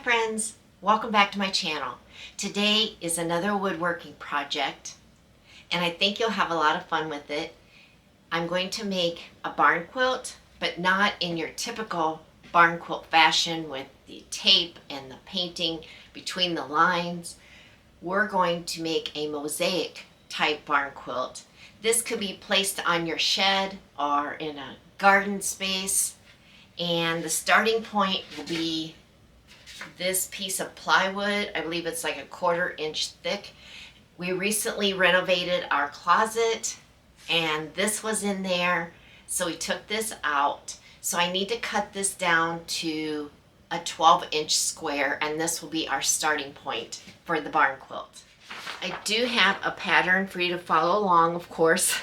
friends, welcome back to my channel. Today is another woodworking project and I think you'll have a lot of fun with it. I'm going to make a barn quilt, but not in your typical barn quilt fashion with the tape and the painting between the lines. We're going to make a mosaic type barn quilt. This could be placed on your shed or in a garden space, and the starting point will be this piece of plywood. I believe it's like a 1/4 inch thick. We recently renovated our closet and this was in there, so we took this out. So I need to cut this down to a 12-inch square, and this will be our starting point for the barn quilt. I do have a pattern for you to follow along, of course.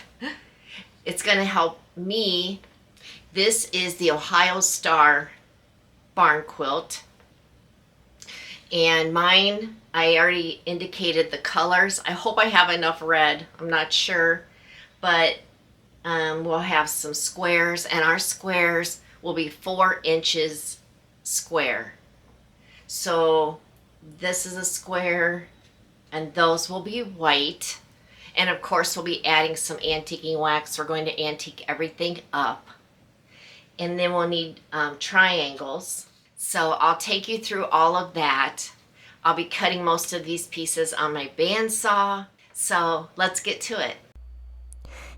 It's going to help me. This is the Ohio Star barn quilt. And mine, I already indicated the colors. I hope I have enough red. I'm not sure. But we'll have some squares. And our squares will be 4 inches square. So this is a square. And those will be white. And of course we'll be adding some antiquing wax. We're going to antique everything up. And then we'll need triangles. So I'll take you through all of that. I'll be cutting most of these pieces on my bandsaw. So let's get to it.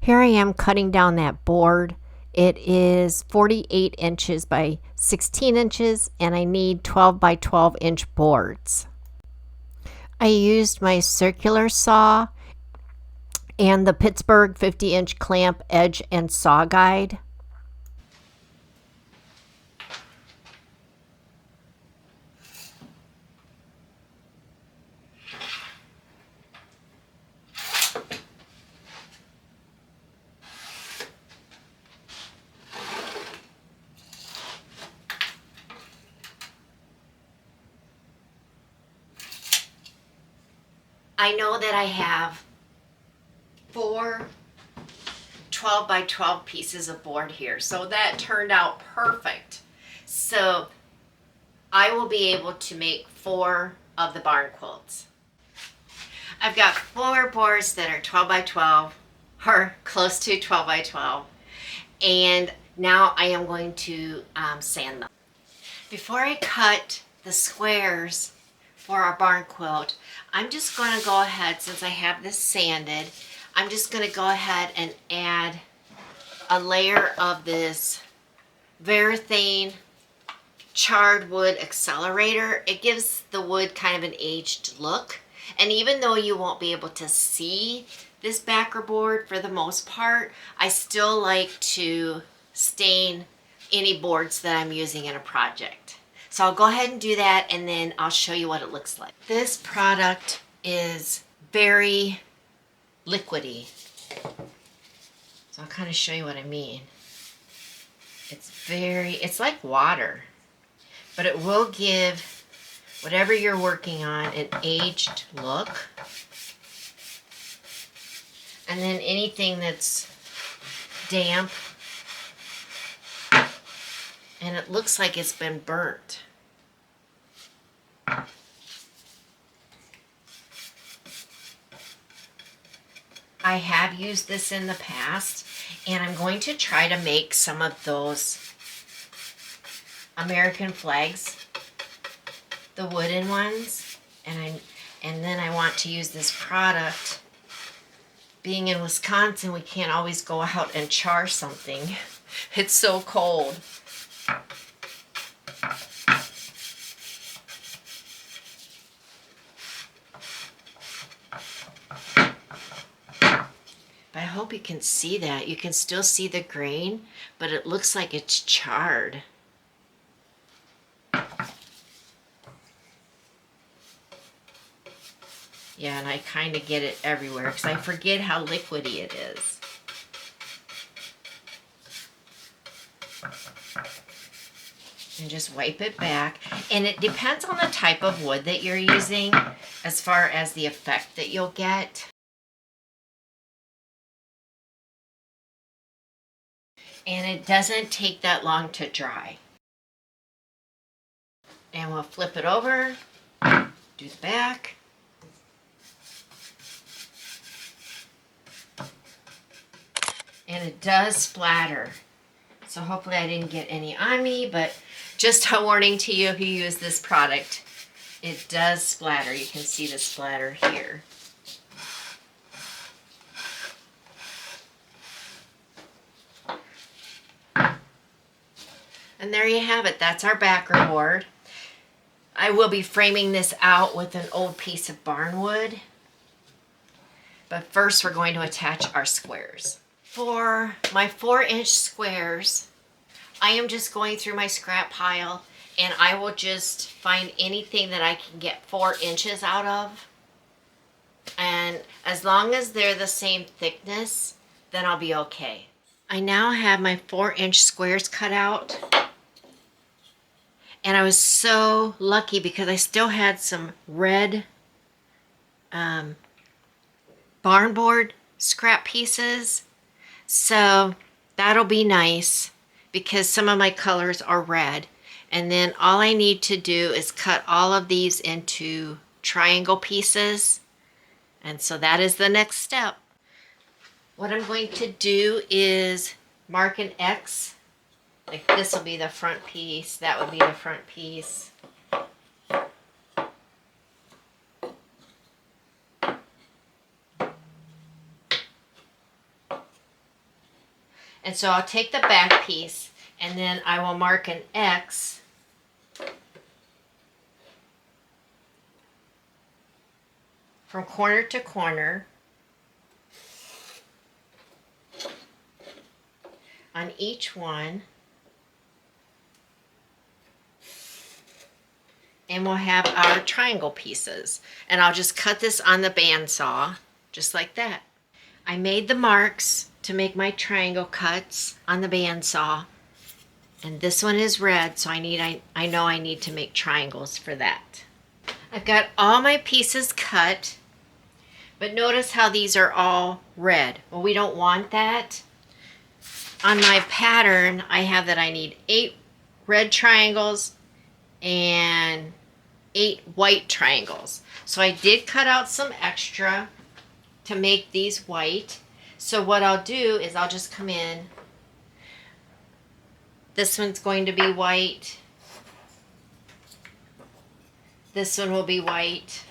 Here I am cutting down that board. It is 48 inches by 16 inches and I need 12 by 12 inch boards. I used my circular saw and the Pittsburgh 50-inch clamp edge and saw guide. I know that I have 4 12 by 12 pieces of board here, so that turned out perfect. So I will be able to make 4 of the barn quilts. I've got 4 boards that are 12 by 12 or close to 12 by 12, and now I am going to sand them. Before I cut the squares for our barn quilt, I'm just going to go ahead, since I have this sanded, I'm just going to go ahead and add a layer of this Varathane charred wood accelerator. It gives the wood kind of an aged look, and even though you won't be able to see this backer board for the most part, I still like to stain any boards that I'm using in a project. So I'll go ahead and do that, and then I'll show you what it looks like. This product is very liquidy. So I'll kind of show you what I mean. It's like water, but it will give whatever you're working on an aged look. And then anything that's damp and it looks like it's been burnt. I have used this in the past, and I'm going to try to make some of those American flags, the wooden ones, and then I want to use this product. Being in Wisconsin, we can't always go out and char something. It's so cold. I hope you can see that. You can still see the grain, but it looks like it's charred. Yeah, and I kind of get it everywhere because I forget how liquidy it is. And just wipe it back. And it depends on the type of wood that you're using as far as the effect that you'll get. And it doesn't take that long to dry. And we'll flip it over, do the back. And it does splatter. So hopefully I didn't get any on me, but just a warning to you if you use this product, it does splatter. You can see the splatter here. And there you have it. That's our backer board. I will be framing this out with an old piece of barnwood. But first we're going to attach our squares. For my 4-inch squares, I am just going through my scrap pile and I will just find anything that I can get 4 inches out of. And as long as they're the same thickness, then I'll be okay. I now have my 4-inch squares cut out. And I was so lucky because I still had some red barn board scrap pieces. So that'll be nice because some of my colors are red. And then all I need to do is cut all of these into triangle pieces. And so that is the next step. What I'm going to do is mark an X. Like this will be the front piece, that would be the front piece. And so I'll take the back piece and then I will mark an X from corner to corner on each one. And we'll have our triangle pieces. And I'll just cut this on the bandsaw, just like that. I made the marks to make my triangle cuts on the bandsaw. And this one is red, so I know I need to make triangles for that. I've got all my pieces cut, but notice how these are all red. Well, we don't want that. On my pattern, I have that I need 8 red triangles and 8 white triangles. So I did cut out some extra to make these white. So what I'll do is I'll just come in. This one's going to be white. This one will be white.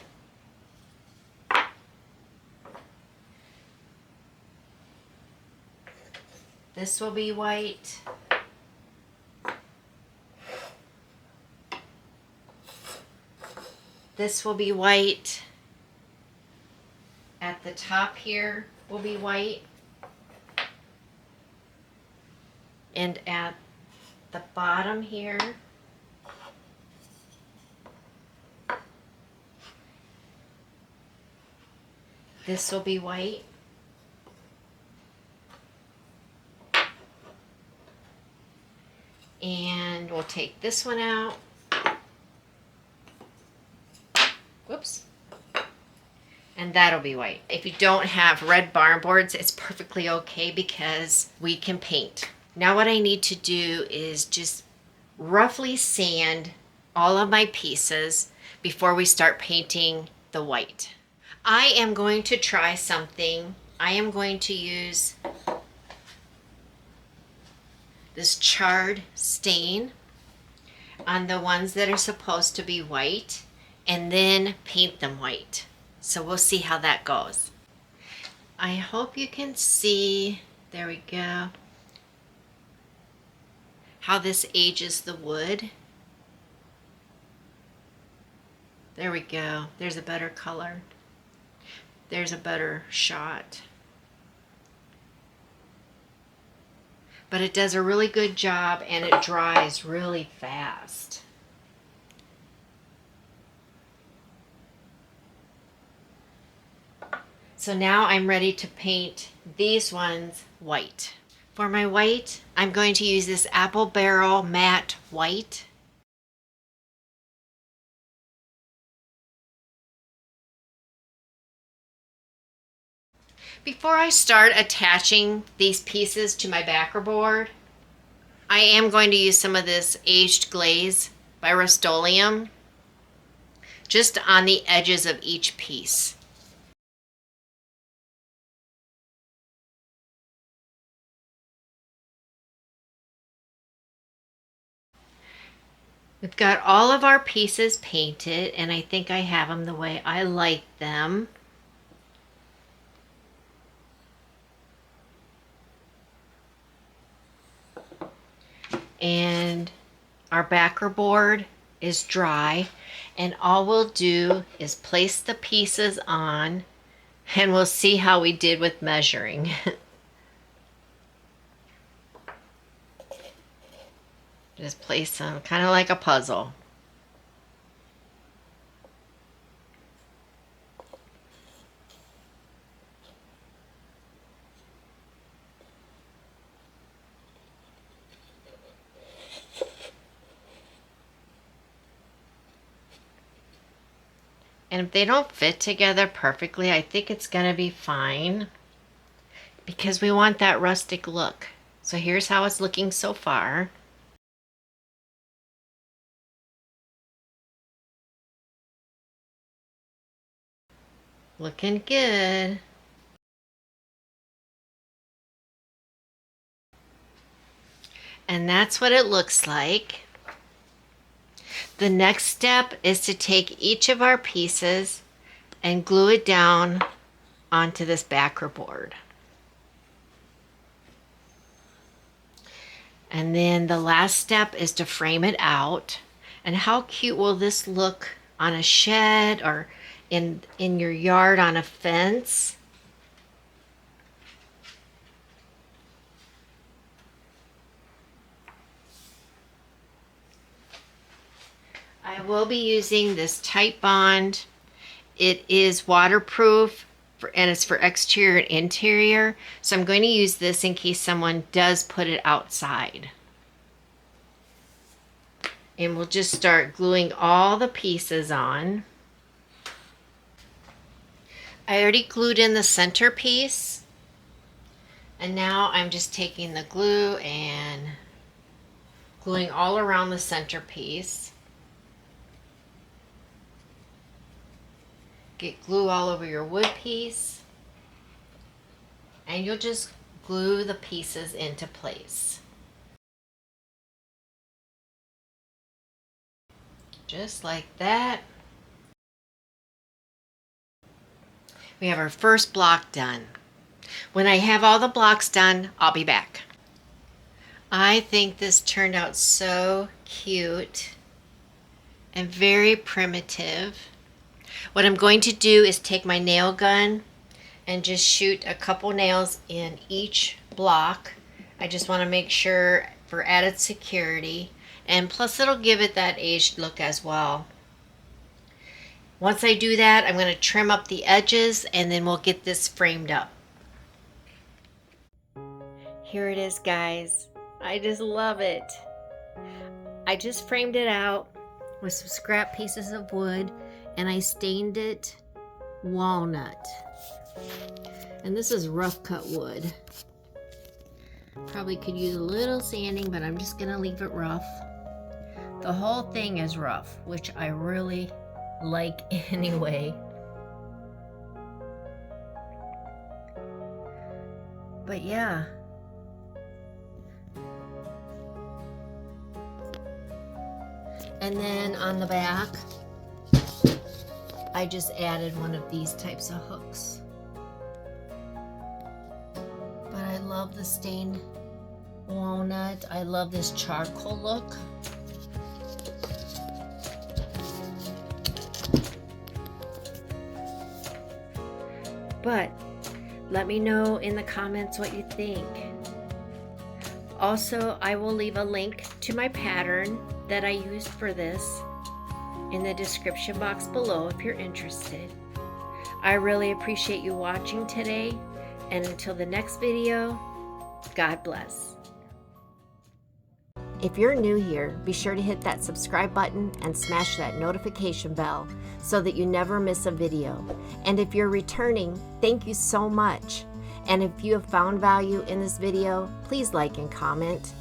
This will be white. This will be white. At the top here will be white. And at the bottom here, this will be white. And we'll take this one out. Whoops. And that'll be white. If you don't have red barn boards, it's perfectly okay because we can paint. Now what I need to do is just roughly sand all of my pieces before we start painting the white. I am going to try something. I am going to use this charred stain on the ones that are supposed to be white and then paint them white. So we'll see how that goes. I hope you can see, there we go, how this ages the wood. There we go. There's a better color. There's a better shot. But it does a really good job and it dries really fast. So now I'm ready to paint these ones white. For my white, I'm going to use this Apple Barrel Matte White. Before I start attaching these pieces to my backer board, I am going to use some of this aged glaze by Rust-Oleum just on the edges of each piece. We've got all of our pieces painted, and I think I have them the way I like them. And our backer board is dry, and all we'll do is place the pieces on, and we'll see how we did with measuring. Just place them kind of like a puzzle. And if they don't fit together perfectly, I think it's going to be fine because we want that rustic look. So here's how it's looking so far. Looking good. And that's what it looks like. The next step is to take each of our pieces and glue it down onto this backer board. And then the last step is to frame it out. And how cute will this look on a shed or in your yard on a fence? I will be using this Type Bond. It is waterproof and it's for exterior and interior. So I'm going to use this in case someone does put it outside. And we'll just start gluing all the pieces on. I already glued in the center piece. And now I'm just taking the glue and gluing all around the center piece. Get glue all over your wood piece, and you'll just glue the pieces into place. Just like that. We have our first block done. When I have all the blocks done, I'll be back. I think this turned out so cute and very primitive. What I'm going to do is take my nail gun and just shoot a couple nails in each block. I just want to make sure for added security, and plus it'll give it that aged look as well. Once I do that, I'm going to trim up the edges and then we'll get this framed up. Here it is, guys. I just love it. I just framed it out with some scrap pieces of wood, and I stained it walnut. And this is rough cut wood. Probably could use a little sanding, but I'm just gonna leave it rough. The whole thing is rough, which I really like anyway. But yeah. And then on the back, I just added one of these types of hooks. But I love the stained walnut. I love this charcoal look. But let me know in the comments what you think. Also, I will leave a link to my pattern that I used for this in the description box below if you're interested. I really appreciate you watching today, and until the next video, God bless. If you're new here, be sure to hit that subscribe button and smash that notification bell so that you never miss a video. And if you're returning, thank you so much. And if you have found value in this video, please like and comment.